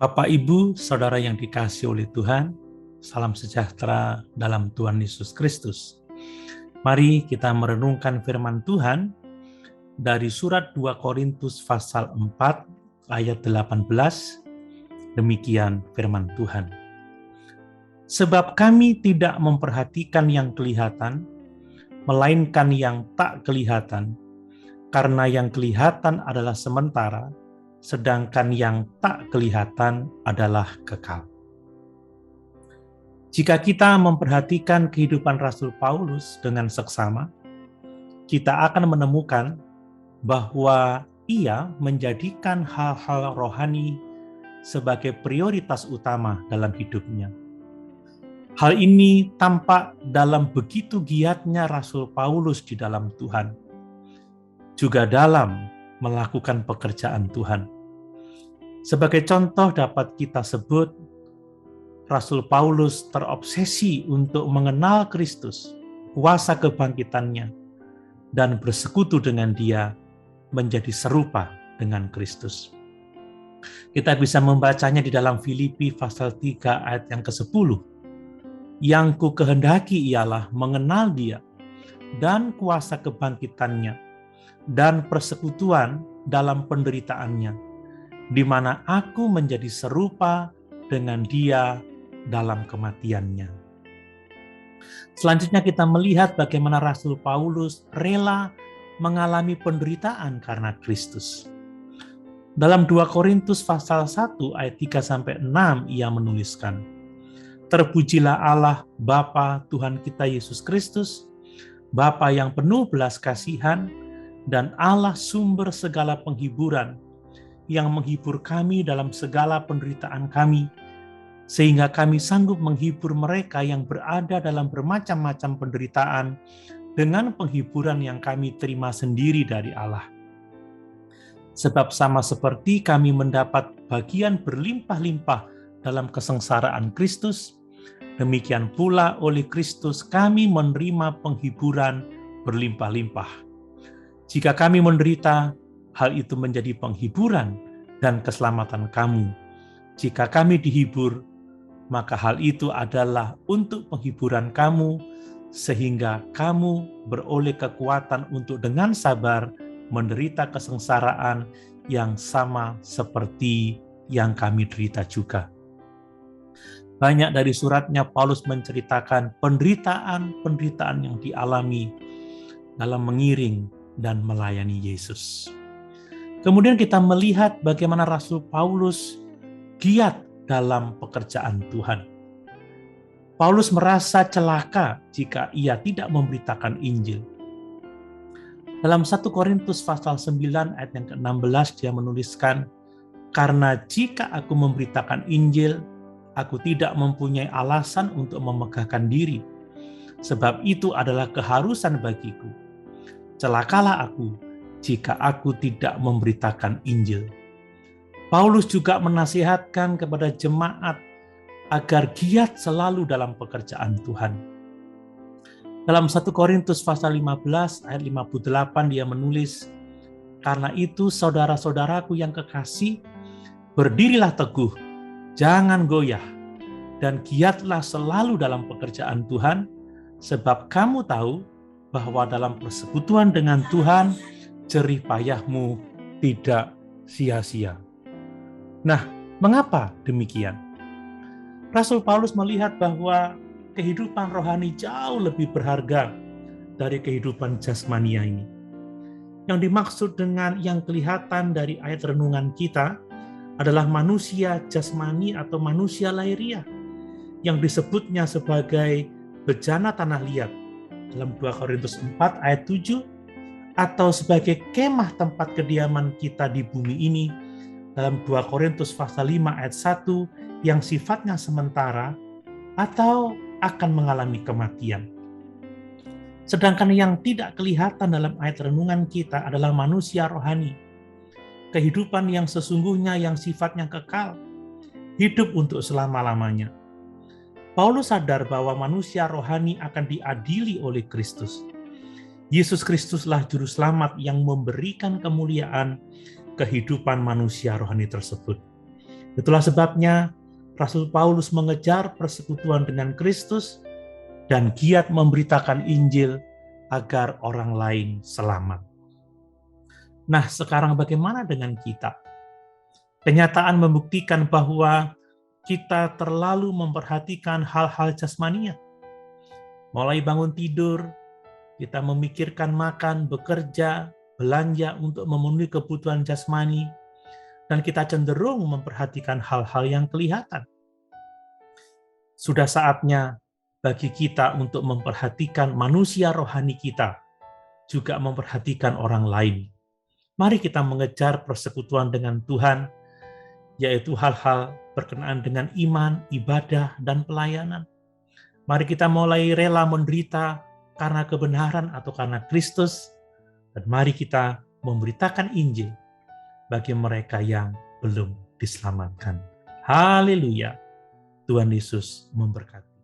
Bapak, Ibu, Saudara yang dikasihi oleh Tuhan, salam sejahtera dalam Tuhan Yesus Kristus. Mari kita merenungkan firman Tuhan dari surat 2 Korintus pasal 4 ayat 18. Demikian firman Tuhan. Sebab kami tidak memperhatikan yang kelihatan, melainkan yang tak kelihatan, karena yang kelihatan adalah sementara, sedangkan yang tak kelihatan adalah kekal. Jika kita memperhatikan kehidupan Rasul Paulus dengan seksama, kita akan menemukan bahwa ia menjadikan hal-hal rohani sebagai prioritas utama dalam hidupnya. Hal ini tampak dalam begitu giatnya Rasul Paulus di dalam Tuhan, juga dalam melakukan pekerjaan Tuhan. Sebagai contoh dapat kita sebut, Rasul Paulus terobsesi untuk mengenal Kristus, kuasa kebangkitannya, dan bersekutu dengan Dia menjadi serupa dengan Kristus. Kita bisa membacanya di dalam Filipi pasal 3 ayat yang ke-10. Yang ku kehendaki ialah mengenal Dia dan kuasa kebangkitannya dan persekutuan dalam penderitaannya, di mana aku menjadi serupa dengan Dia dalam kematiannya. Selanjutnya kita melihat bagaimana Rasul Paulus rela mengalami penderitaan karena Kristus. Dalam 2 Korintus pasal 1 ayat 3-6 ia menuliskan, "Terpujilah Allah Bapa Tuhan kita Yesus Kristus, Bapa yang penuh belas kasihan dan Allah sumber segala penghiburan, yang menghibur kami dalam segala penderitaan kami, sehingga kami sanggup menghibur mereka yang berada dalam bermacam-macam penderitaan dengan penghiburan yang kami terima sendiri dari Allah. Sebab sama seperti kami mendapat bagian berlimpah-limpah dalam kesengsaraan Kristus, demikian pula oleh Kristus kami menerima penghiburan berlimpah-limpah. Jika kami menderita, hal itu menjadi penghiburan dan keselamatan kamu. Jika kami dihibur, maka hal itu adalah untuk penghiburan kamu, sehingga kamu beroleh kekuatan untuk dengan sabar menderita kesengsaraan yang sama seperti yang kami derita juga." Banyak dari suratnya Paulus menceritakan penderitaan-penderitaan yang dialami dalam mengiring dan melayani Yesus. Kemudian kita melihat bagaimana Rasul Paulus giat dalam pekerjaan Tuhan. Paulus merasa celaka jika ia tidak memberitakan Injil. Dalam 1 Korintus pasal 9 ayat yang ke-16 dia menuliskan, "Karena jika aku memberitakan Injil, aku tidak mempunyai alasan untuk memegahkan diri, sebab itu adalah keharusan bagiku. Celakalah aku jika aku tidak memberitakan Injil." Paulus juga menasihatkan kepada jemaat agar giat selalu dalam pekerjaan Tuhan. Dalam 1 Korintus pasal 15 ayat 58 dia menulis, "Karena itu saudara-saudaraku yang kekasih, berdirilah teguh, jangan goyah, dan giatlah selalu dalam pekerjaan Tuhan, sebab kamu tahu bahwa dalam persekutuan dengan Tuhan, jerih payahmu tidak sia-sia." Nah, mengapa demikian? Rasul Paulus melihat bahwa kehidupan rohani jauh lebih berharga dari kehidupan jasmania ini. Yang dimaksud dengan yang kelihatan dari ayat renungan kita adalah manusia jasmani atau manusia lahiriah, yang disebutnya sebagai bejana tanah liat dalam 2 Korintus 4 ayat 7, atau sebagai kemah tempat kediaman kita di bumi ini dalam 2 Korintus pasal 5 ayat 1, yang sifatnya sementara atau akan mengalami kematian. Sedangkan yang tidak kelihatan dalam ayat renungan kita adalah manusia rohani, kehidupan yang sesungguhnya yang sifatnya kekal, hidup untuk selama-lamanya. Paulus sadar bahwa manusia rohani akan diadili oleh Kristus. Yesus Kristuslah juru selamat yang memberikan kemuliaan kehidupan manusia rohani tersebut. Itulah sebabnya Rasul Paulus mengejar persekutuan dengan Kristus dan giat memberitakan Injil agar orang lain selamat. Nah, sekarang bagaimana dengan kita? Kenyataan membuktikan bahwa kita terlalu memperhatikan hal-hal jasmania. Mulai bangun tidur, kita memikirkan makan, bekerja, belanja untuk memenuhi kebutuhan jasmani, dan kita cenderung memperhatikan hal-hal yang kelihatan. Sudah saatnya bagi kita untuk memperhatikan manusia rohani kita, juga memperhatikan orang lain. Mari kita mengejar persekutuan dengan Tuhan, yaitu hal-hal berkenaan dengan iman, ibadah, dan pelayanan. Mari kita mulai rela menderita karena kebenaran atau karena Kristus, dan mari kita memberitakan Injil bagi mereka yang belum diselamatkan. Haleluya. Tuhan Yesus memberkati.